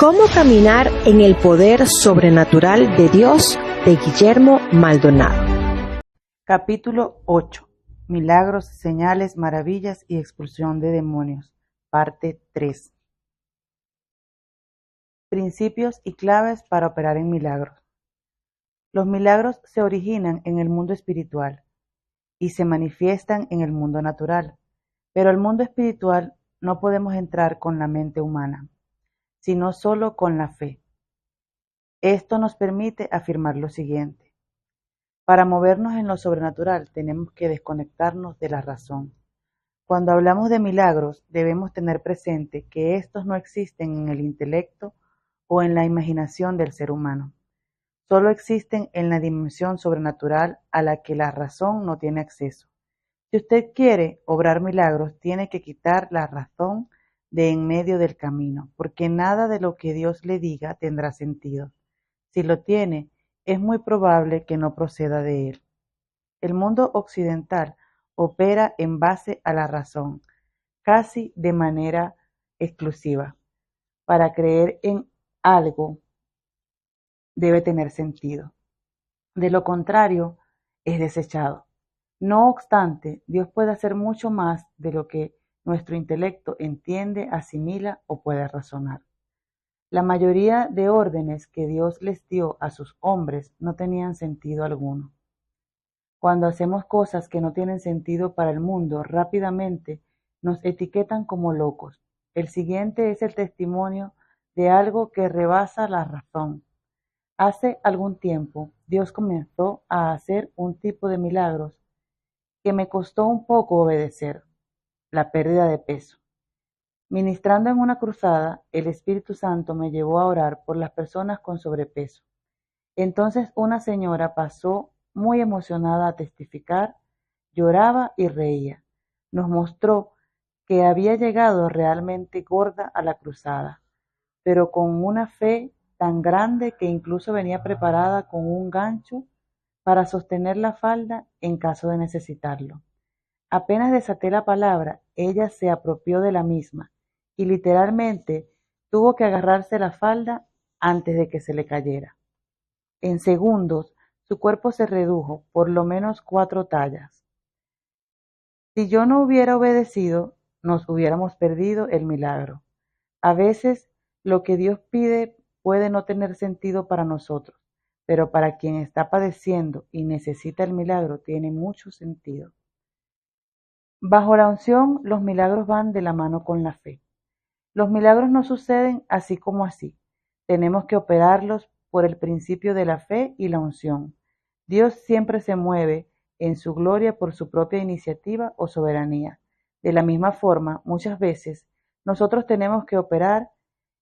¿Cómo caminar en el poder sobrenatural de Dios? De Guillermo Maldonado. Capítulo 8. Milagros, señales, maravillas y expulsión de demonios. Parte 3. Principios y claves para operar en milagros. Los milagros se originan en el mundo espiritual y se manifiestan en el mundo natural, pero al mundo espiritual no podemos entrar con la mente humana, sino solo con la fe. Esto nos permite afirmar lo siguiente: para movernos en lo sobrenatural tenemos que desconectarnos de la razón. Cuando hablamos de milagros, debemos tener presente que estos no existen en el intelecto o en la imaginación del ser humano. Solo existen en la dimensión sobrenatural a la que la razón no tiene acceso. Si usted quiere obrar milagros, tiene que quitar la razón de en medio del camino, porque nada de lo que Dios le diga tendrá sentido. Si lo tiene, es muy probable que no proceda de él. El mundo occidental opera en base a la razón, casi de manera exclusiva. Para creer en algo debe tener sentido. De lo contrario, es desechado. No obstante, Dios puede hacer mucho más de lo que nuestro intelecto entiende, asimila o puede razonar. La mayoría de órdenes que Dios les dio a sus hombres no tenían sentido alguno. Cuando hacemos cosas que no tienen sentido para el mundo, rápidamente nos etiquetan como locos. El siguiente es el testimonio de algo que rebasa la razón. Hace algún tiempo, Dios comenzó a hacer un tipo de milagros que me costó un poco obedecer: la pérdida de peso. Ministrando en una cruzada, el Espíritu Santo me llevó a orar por las personas con sobrepeso. Entonces una señora pasó muy emocionada a testificar, lloraba y reía. Nos mostró que había llegado realmente gorda a la cruzada, pero con una fe tan grande que incluso venía preparada con un gancho para sostener la falda en caso de necesitarlo. Apenas desaté la palabra, ella se apropió de la misma y literalmente tuvo que agarrarse la falda antes de que se le cayera. En segundos, su cuerpo se redujo por lo menos 4 tallas. Si yo no hubiera obedecido, nos hubiéramos perdido el milagro. A veces, lo que Dios pide puede no tener sentido para nosotros, pero para quien está padeciendo y necesita el milagro, tiene mucho sentido. Bajo la unción, los milagros van de la mano con la fe. Los milagros no suceden así como así. Tenemos que operarlos por el principio de la fe y la unción. Dios siempre se mueve en su gloria por su propia iniciativa o soberanía. De la misma forma, muchas veces, nosotros tenemos que operar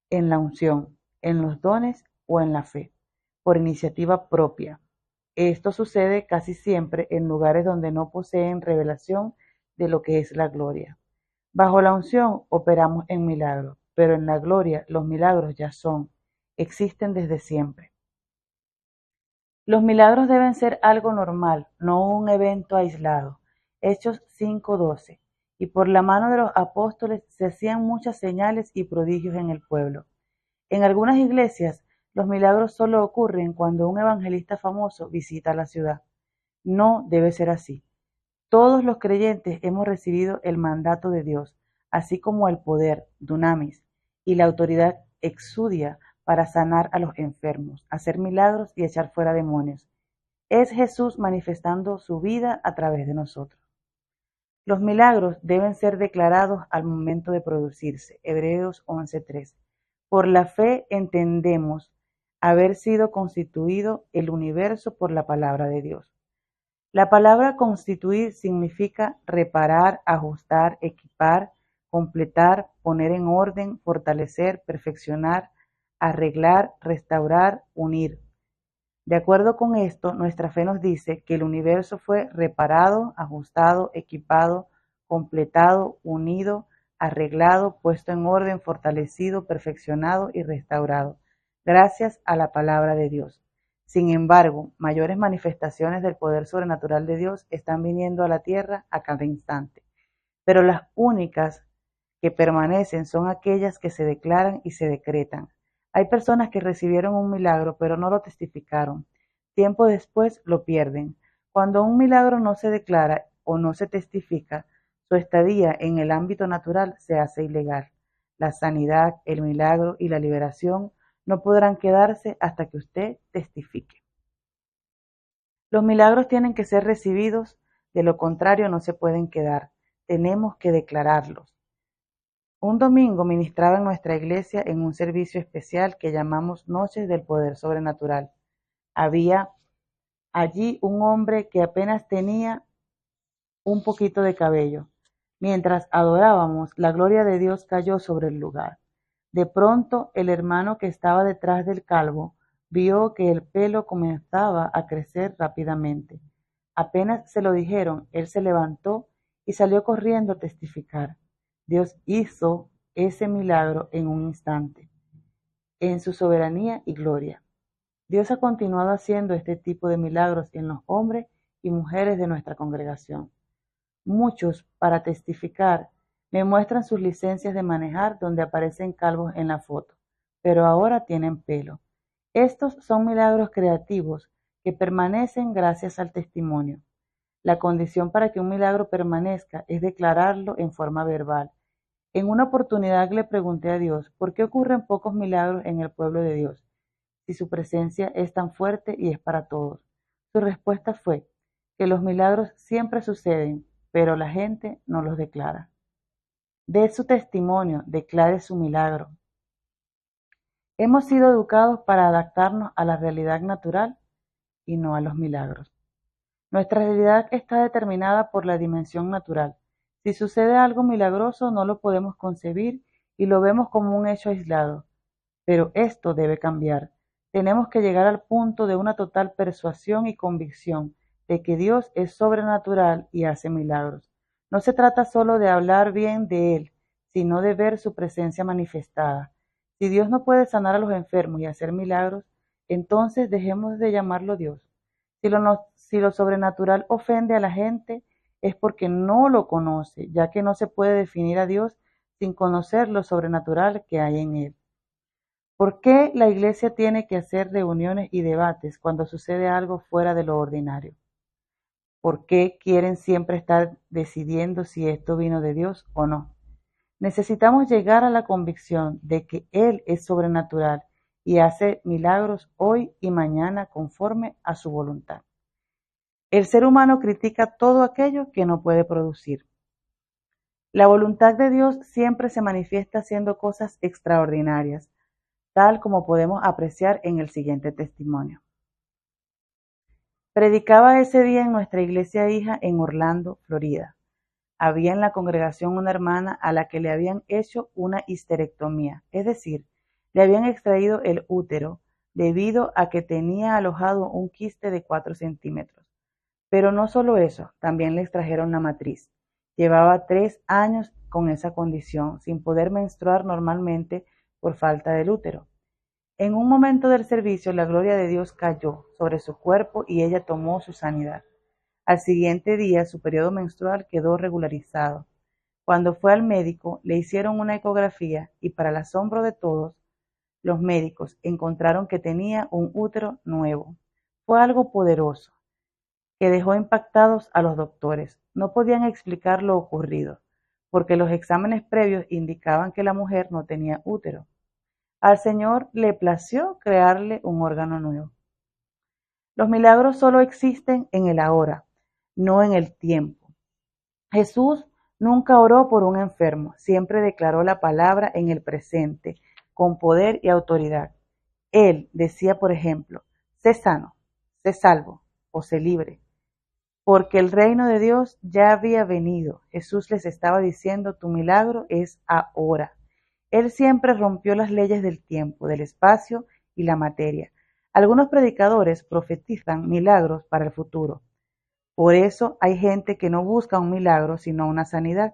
en la unción, en los dones o en la fe, por iniciativa propia. Esto sucede casi siempre en lugares donde no poseen revelación de lo que es la gloria. Bajo la unción operamos en milagros, pero en la gloria los milagros ya existen desde siempre. Los milagros deben ser algo normal, no un evento aislado. Hechos 5:12. Y por la mano de los apóstoles se hacían muchas señales y prodigios en el pueblo. En algunas iglesias, los milagros solo ocurren cuando un evangelista famoso visita la ciudad. No debe ser así. Todos los creyentes hemos recibido el mandato de Dios, así como el poder, dunamis, y la autoridad exudia para sanar a los enfermos, hacer milagros y echar fuera demonios. Es Jesús manifestando su vida a través de nosotros. Los milagros deben ser declarados al momento de producirse. Hebreos 11:3. Por la fe entendemos haber sido constituido el universo por la palabra de Dios. La palabra constituir significa reparar, ajustar, equipar, completar, poner en orden, fortalecer, perfeccionar, arreglar, restaurar, unir. De acuerdo con esto, nuestra fe nos dice que el universo fue reparado, ajustado, equipado, completado, unido, arreglado, puesto en orden, fortalecido, perfeccionado y restaurado, gracias a la palabra de Dios. Sin embargo, mayores manifestaciones del poder sobrenatural de Dios están viniendo a la tierra a cada instante, pero las únicas que permanecen son aquellas que se declaran y se decretan. Hay personas que recibieron un milagro pero no lo testificaron. Tiempo después lo pierden. Cuando un milagro no se declara o no se testifica, su estadía en el ámbito natural se hace ilegal. La sanidad, el milagro y la liberación no podrán quedarse hasta que usted testifique. Los milagros tienen que ser recibidos, de lo contrario no se pueden quedar. Tenemos que declararlos. Un domingo ministraba en nuestra iglesia en un servicio especial que llamamos Noches del Poder Sobrenatural. Había allí un hombre que apenas tenía un poquito de cabello. Mientras adorábamos, la gloria de Dios cayó sobre el lugar. De pronto, el hermano que estaba detrás del calvo vio que el pelo comenzaba a crecer rápidamente. Apenas se lo dijeron, él se levantó y salió corriendo a testificar. Dios hizo ese milagro en un instante, en su soberanía y gloria. Dios ha continuado haciendo este tipo de milagros en los hombres y mujeres de nuestra congregación. Muchos, para testificar, me muestran sus licencias de manejar donde aparecen calvos en la foto, pero ahora tienen pelo. Estos son milagros creativos que permanecen gracias al testimonio. La condición para que un milagro permanezca es declararlo en forma verbal. En una oportunidad le pregunté a Dios, ¿por qué ocurren pocos milagros en el pueblo de Dios, si su presencia es tan fuerte y es para todos? Su respuesta fue que los milagros siempre suceden, pero la gente no los declara. Dé su testimonio, declare su milagro. Hemos sido educados para adaptarnos a la realidad natural y no a los milagros. Nuestra realidad está determinada por la dimensión natural. Si sucede algo milagroso, no lo podemos concebir y lo vemos como un hecho aislado. Pero esto debe cambiar. Tenemos que llegar al punto de una total persuasión y convicción de que Dios es sobrenatural y hace milagros. No se trata solo de hablar bien de Él, sino de ver su presencia manifestada. Si Dios no puede sanar a los enfermos y hacer milagros, entonces dejemos de llamarlo Dios. Si lo sobrenatural ofende a la gente, es porque no lo conoce, ya que no se puede definir a Dios sin conocer lo sobrenatural que hay en Él. ¿Por qué la iglesia tiene que hacer reuniones y debates cuando sucede algo fuera de lo ordinario? ¿Por qué quieren siempre estar decidiendo si esto vino de Dios o no? Necesitamos llegar a la convicción de que Él es sobrenatural y hace milagros hoy y mañana conforme a su voluntad. El ser humano critica todo aquello que no puede producir. La voluntad de Dios siempre se manifiesta haciendo cosas extraordinarias, tal como podemos apreciar en el siguiente testimonio. Predicaba ese día en nuestra iglesia hija en Orlando, Florida. Había en la congregación una hermana a la que le habían hecho una histerectomía, es decir, le habían extraído el útero debido a que tenía alojado un quiste de 4 centímetros. Pero no solo eso, también le extrajeron la matriz. Llevaba 3 años con esa condición, sin poder menstruar normalmente por falta del útero. En un momento del servicio, la gloria de Dios cayó sobre su cuerpo y ella tomó su sanidad. Al siguiente día, su periodo menstrual quedó regularizado. Cuando fue al médico, le hicieron una ecografía y, para el asombro de todos, los médicos encontraron que tenía un útero nuevo. Fue algo poderoso, que dejó impactados a los doctores. No podían explicar lo ocurrido, porque los exámenes previos indicaban que la mujer no tenía útero. Al Señor le plació crearle un órgano nuevo. Los milagros solo existen en el ahora, no en el tiempo. Jesús nunca oró por un enfermo, siempre declaró la palabra en el presente, con poder y autoridad. Él decía, por ejemplo, sé sano, sé salvo o sé libre, porque el reino de Dios ya había venido. Jesús les estaba diciendo, tu milagro es ahora. Él siempre rompió las leyes del tiempo, del espacio y la materia. Algunos predicadores profetizan milagros para el futuro. Por eso hay gente que no busca un milagro, sino una sanidad.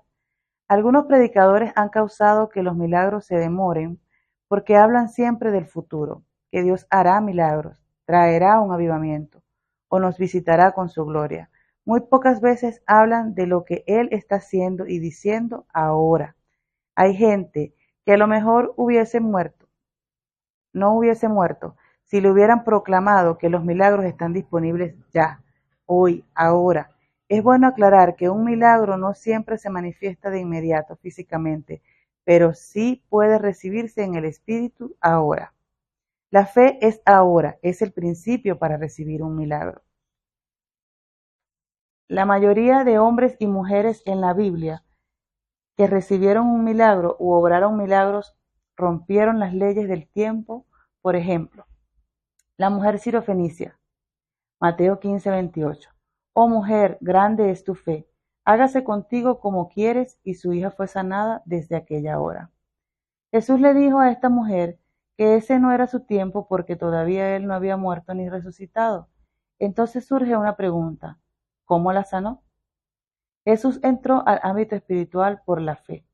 Algunos predicadores han causado que los milagros se demoren porque hablan siempre del futuro, que Dios hará milagros, traerá un avivamiento o nos visitará con su gloria. Muy pocas veces hablan de lo que Él está haciendo y diciendo ahora. Hay gente que a lo mejor hubiese muerto, no hubiese muerto si le hubieran proclamado que los milagros están disponibles ya, hoy, ahora. Es bueno aclarar que un milagro no siempre se manifiesta de inmediato físicamente, pero sí puede recibirse en el espíritu ahora. La fe es ahora, es el principio para recibir un milagro. La mayoría de hombres y mujeres en la Biblia que recibieron un milagro u obraron milagros rompieron las leyes del tiempo. Por ejemplo, la mujer sirofenicia, Mateo 15:28. Oh mujer, grande es tu fe, hágase contigo como quieres, y su hija fue sanada desde aquella hora. Jesús le dijo a esta mujer que ese no era su tiempo porque todavía él no había muerto ni resucitado. Entonces surge una pregunta: ¿cómo la sanó? Jesús entró al ámbito espiritual por la fe,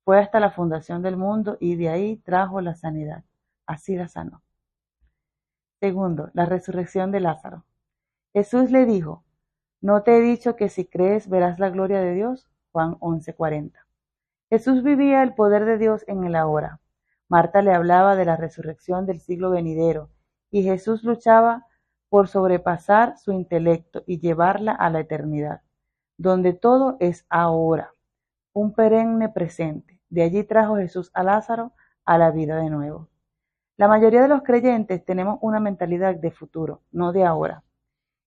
fue hasta la fundación del mundo y de ahí trajo la sanidad. Así la sanó. Segundo, la resurrección de Lázaro. Jesús le dijo: ¿no te he dicho que si crees verás la gloria de Dios? Juan 11:40. Jesús vivía el poder de Dios en el ahora. Marta le hablaba de la resurrección del siglo venidero y Jesús luchaba por sobrepasar su intelecto y llevarla a la eternidad, donde todo es ahora, un perenne presente. De allí trajo Jesús a Lázaro a la vida de nuevo. La mayoría de los creyentes tenemos una mentalidad de futuro, no de ahora.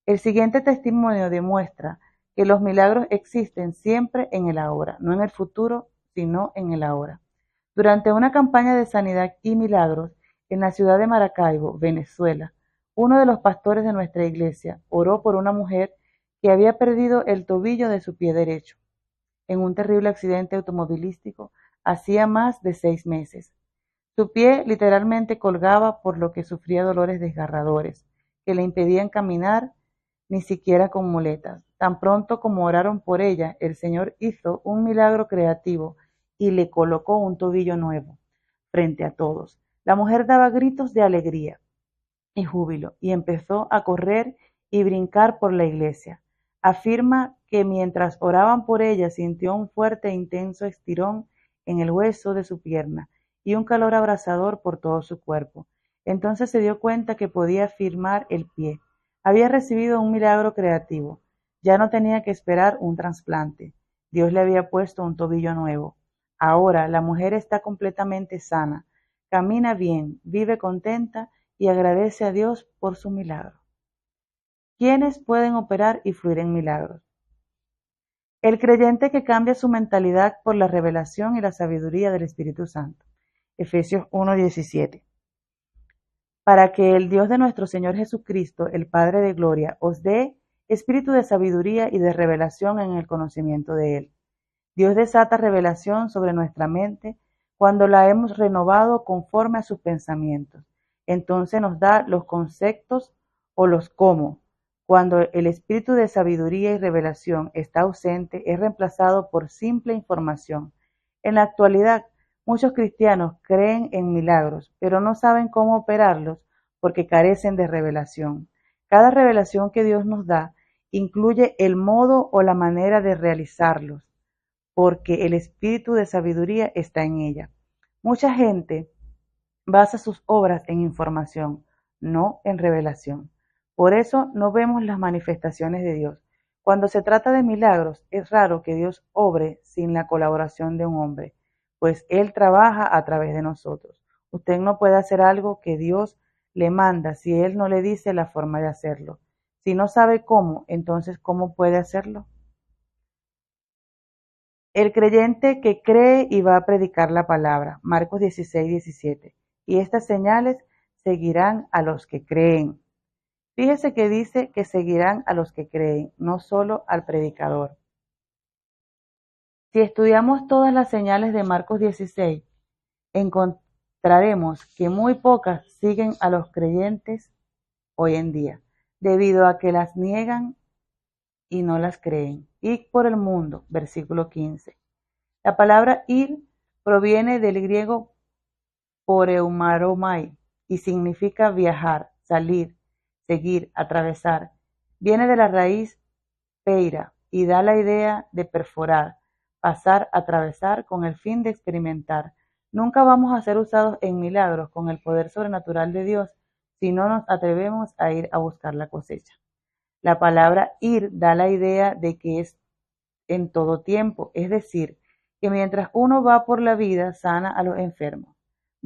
El siguiente testimonio demuestra que los milagros existen siempre en el ahora, no en el futuro, sino en el ahora. Durante una campaña de sanidad y milagros en la ciudad de Maracaibo, Venezuela, uno de los pastores de nuestra iglesia oró por una mujer que había perdido el tobillo de su pie derecho en un terrible accidente automovilístico hacía más de 6 meses. Su pie literalmente colgaba, por lo que sufría dolores desgarradores que le impedían caminar ni siquiera con muletas. Tan pronto como oraron por ella, el Señor hizo un milagro creativo y le colocó un tobillo nuevo frente a todos. La mujer daba gritos de alegría y júbilo y empezó a correr y brincar por la iglesia. Afirma que mientras oraban por ella sintió un fuerte e intenso estirón en el hueso de su pierna y un calor abrasador por todo su cuerpo. Entonces se dio cuenta que podía firmar el pie. Había recibido un milagro creativo. Ya no tenía que esperar un trasplante. Dios le había puesto un tobillo nuevo. Ahora la mujer está completamente sana, camina bien, vive contenta y agradece a Dios por su milagro. ¿Quiénes pueden operar y fluir en milagros? El creyente que cambia su mentalidad por la revelación y la sabiduría del Espíritu Santo. Efesios 1:17. Para que el Dios de nuestro Señor Jesucristo, el Padre de gloria, os dé espíritu de sabiduría y de revelación en el conocimiento de Él. Dios desata revelación sobre nuestra mente cuando la hemos renovado conforme a sus pensamientos. Entonces nos da los conceptos o los cómo. Cuando el espíritu de sabiduría y revelación está ausente, es reemplazado por simple información. En la actualidad, muchos cristianos creen en milagros, pero no saben cómo operarlos porque carecen de revelación. Cada revelación que Dios nos da incluye el modo o la manera de realizarlos, porque el espíritu de sabiduría está en ella. Mucha gente basa sus obras en información, no en revelación. Por eso no vemos las manifestaciones de Dios. Cuando se trata de milagros, es raro que Dios obre sin la colaboración de un hombre, pues Él trabaja a través de nosotros. Usted no puede hacer algo que Dios le manda si Él no le dice la forma de hacerlo. Si no sabe cómo, entonces ¿cómo puede hacerlo? El creyente que cree y va a predicar la palabra, Marcos 16:17. Y estas señales seguirán a los que creen. Fíjese que dice que seguirán a los que creen, no solo al predicador. Si estudiamos todas las señales de Marcos 16, encontraremos que muy pocas siguen a los creyentes hoy en día, debido a que las niegan y no las creen. Id por el mundo, versículo 15. La palabra ir proviene del griego poreumaromai y significa viajar, salir, seguir, atravesar. Viene de la raíz peira y da la idea de perforar, pasar, atravesar con el fin de experimentar, Nunca vamos a ser usados en milagros con el poder sobrenatural de Dios si no nos atrevemos a ir a buscar la cosecha. La palabra ir da la idea de que es en todo tiempo, es decir, que mientras uno va por la vida, sana a los enfermos,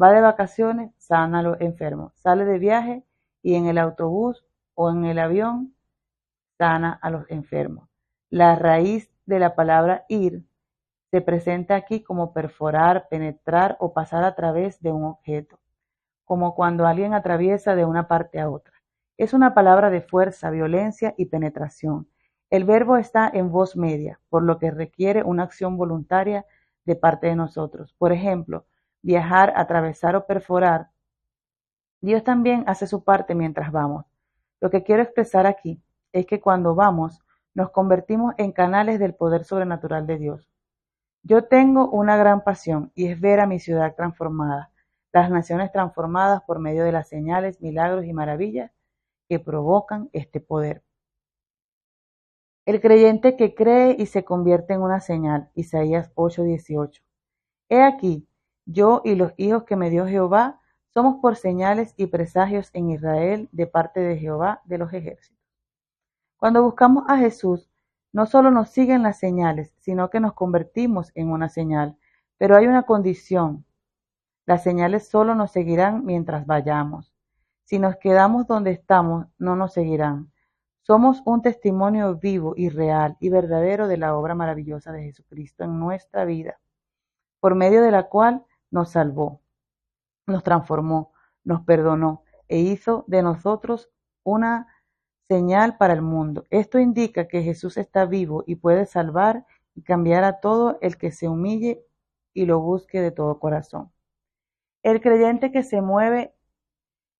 va de vacaciones, sana a los enfermos, sale de viaje y en el autobús o en el avión, sana a los enfermos. La raíz de la palabra ir se presenta aquí como perforar, penetrar o pasar a través de un objeto, como cuando alguien atraviesa de una parte a otra. Es una palabra de fuerza, violencia y penetración. El verbo está en voz media, por lo que requiere una acción voluntaria de parte de nosotros. Por ejemplo, viajar, atravesar o perforar. Dios también hace su parte mientras vamos. Lo que quiero expresar aquí es que cuando vamos, nos convertimos en canales del poder sobrenatural de Dios. Yo tengo una gran pasión y es ver a mi ciudad transformada, las naciones transformadas por medio de las señales, milagros y maravillas que provocan este poder. El creyente que cree y se convierte en una señal, Isaías 8:18. He aquí, yo y los hijos que me dio Jehová somos por señales y presagios en Israel de parte de Jehová de los ejércitos. Cuando buscamos a Jesús, no solo nos siguen las señales, sino que nos convertimos en una señal. Pero hay una condición. Las señales solo nos seguirán mientras vayamos. Si nos quedamos donde estamos, no nos seguirán. Somos un testimonio vivo y real y verdadero de la obra maravillosa de Jesucristo en nuestra vida, por medio de la cual nos salvó, nos transformó, nos perdonó e hizo de nosotros una señal para el mundo. Esto indica que Jesús está vivo y puede salvar y cambiar a todo el que se humille y lo busque de todo corazón. El creyente que se mueve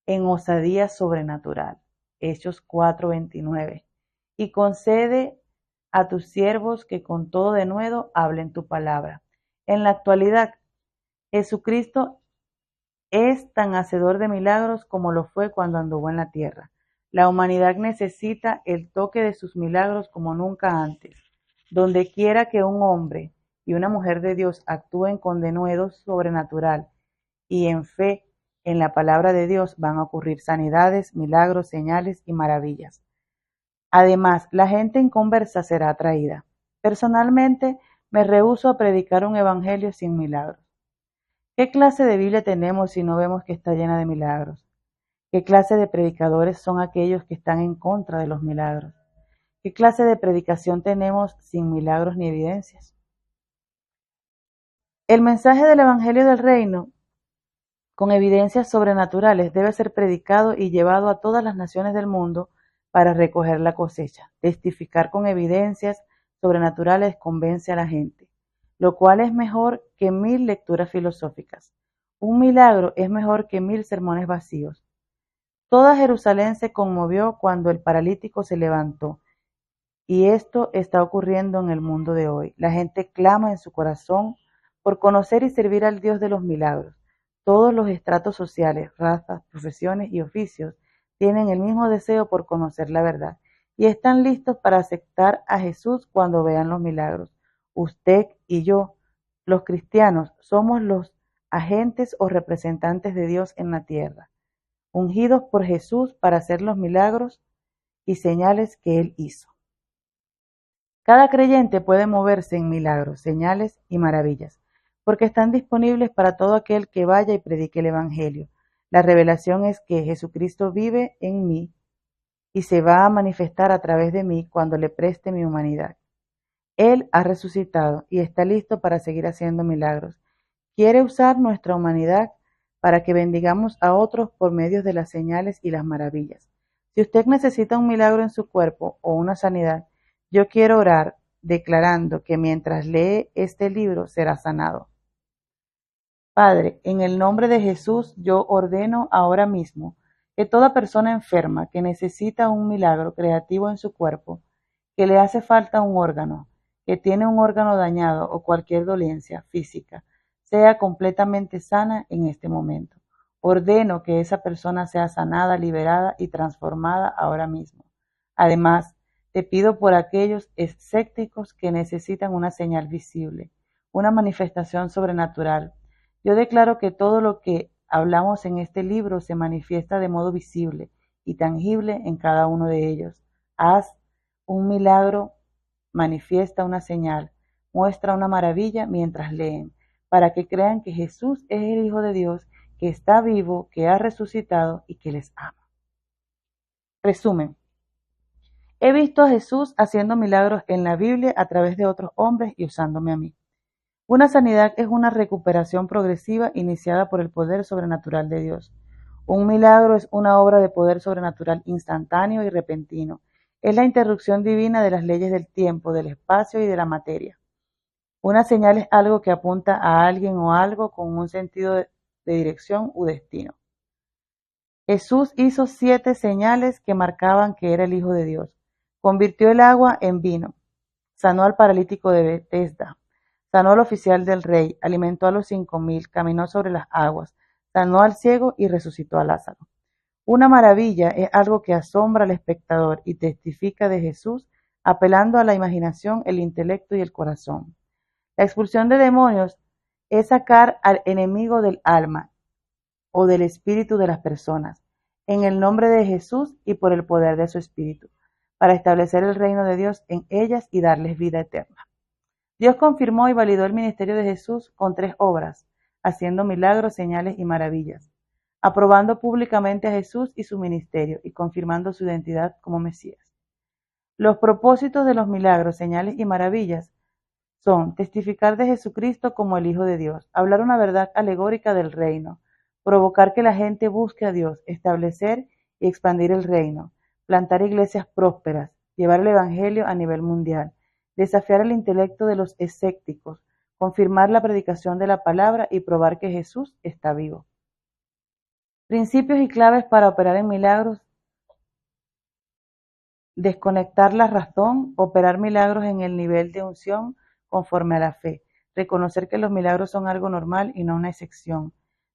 en osadía sobrenatural. Hechos 4:29. Y concede a tus siervos que con todo denuedo hablen tu palabra. En la actualidad, Jesucristo es tan hacedor de milagros como lo fue cuando anduvo en la tierra. La humanidad necesita el toque de sus milagros como nunca antes. Donde quiera que un hombre y una mujer de Dios actúen con denuedo sobrenatural y en fe en la palabra de Dios, van a ocurrir sanidades, milagros, señales y maravillas. Además, la gente inconversa será atraída. Personalmente, me rehúso a predicar un evangelio sin milagros. ¿Qué clase de Biblia tenemos si no vemos que está llena de milagros? ¿Qué clase de predicadores son aquellos que están en contra de los milagros? ¿Qué clase de predicación tenemos sin milagros ni evidencias? El mensaje del Evangelio del Reino, con evidencias sobrenaturales, debe ser predicado y llevado a todas las naciones del mundo para recoger la cosecha. Testificar con evidencias sobrenaturales convence a la gente, lo cual es mejor que 1000 lecturas filosóficas. Un milagro es mejor que 1000 sermones vacíos. Toda Jerusalén se conmovió cuando el paralítico se levantó, y esto está ocurriendo en el mundo de hoy. La gente clama en su corazón por conocer y servir al Dios de los milagros. Todos los estratos sociales, razas, profesiones y oficios tienen el mismo deseo por conocer la verdad y están listos para aceptar a Jesús cuando vean los milagros. Usted y yo, los cristianos, somos los agentes o representantes de Dios en la tierra, ungidos por Jesús para hacer los milagros y señales que Él hizo. Cada creyente puede moverse en milagros, señales y maravillas, porque están disponibles para todo aquel que vaya y predique el Evangelio. La revelación es que Jesucristo vive en mí y se va a manifestar a través de mí cuando le preste mi humanidad. Él ha resucitado y está listo para seguir haciendo milagros. Quiere usar nuestra humanidad para que bendigamos a otros por medio de las señales y las maravillas. Si usted necesita un milagro en su cuerpo o una sanidad, yo quiero orar declarando que mientras lee este libro será sanado. Padre, en el nombre de Jesús, yo ordeno ahora mismo que toda persona enferma que necesita un milagro creativo en su cuerpo, que le hace falta un órgano, que tiene un órgano dañado o cualquier dolencia física, sea completamente sana en este momento. Ordeno que esa persona sea sanada, liberada y transformada ahora mismo. Además, te pido por aquellos escépticos que necesitan una señal visible, una manifestación sobrenatural, Yo declaro que todo lo que hablamos en este libro se manifiesta de modo visible y tangible en cada uno de ellos. Haz un milagro, manifiesta una señal, muestra una maravilla mientras leen, para que crean que Jesús es el Hijo de Dios, que está vivo, que ha resucitado y que les ama. Resumen. He visto a Jesús haciendo milagros en la Biblia a través de otros hombres y usándome a mí. Una sanidad es una recuperación progresiva iniciada por el poder sobrenatural de Dios. Un milagro es una obra de poder sobrenatural instantáneo y repentino. Es la interrupción divina de las leyes del tiempo, del espacio y de la materia. Una señal es algo que apunta a alguien o algo con un sentido de dirección u destino. Jesús hizo 7 señales que marcaban que era el Hijo de Dios. Convirtió el agua en vino, sanó al paralítico de Betesda, sanó al oficial del rey, alimentó a los 5,000, caminó sobre las aguas, sanó al ciego y resucitó a Lázaro. Una maravilla es algo que asombra al espectador y testifica de Jesús, apelando a la imaginación, el intelecto y el corazón. La expulsión de demonios es sacar al enemigo del alma o del espíritu de las personas, en el nombre de Jesús y por el poder de su espíritu, para establecer el reino de Dios en ellas y darles vida eterna. Dios confirmó y validó el ministerio de Jesús con 3 obras, haciendo milagros, señales y maravillas, aprobando públicamente a Jesús y su ministerio y confirmando su identidad como Mesías. Los propósitos de los milagros, señales y maravillas son testificar de Jesucristo como el Hijo de Dios, hablar una verdad alegórica del reino, provocar que la gente busque a Dios, establecer y expandir el reino, plantar iglesias prósperas, llevar el Evangelio a nivel mundial, desafiar el intelecto de los escépticos, confirmar la predicación de la palabra y probar que Jesús está vivo. Principios y claves para operar en milagros: desconectar la razón, operar milagros en el nivel de unción conforme a la fe, reconocer que los milagros son algo normal y no una excepción.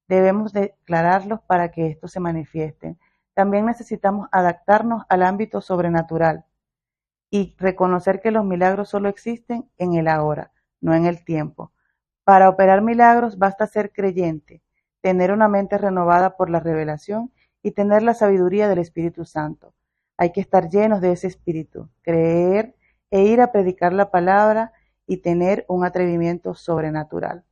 Debemos declararlos para que estos se manifiesten. También necesitamos adaptarnos al ámbito sobrenatural y reconocer que los milagros solo existen en el ahora, no en el tiempo. Para operar milagros basta ser creyente, tener una mente renovada por la revelación y tener la sabiduría del Espíritu Santo. Hay que estar llenos de ese espíritu, creer e ir a predicar la palabra y tener un atrevimiento sobrenatural.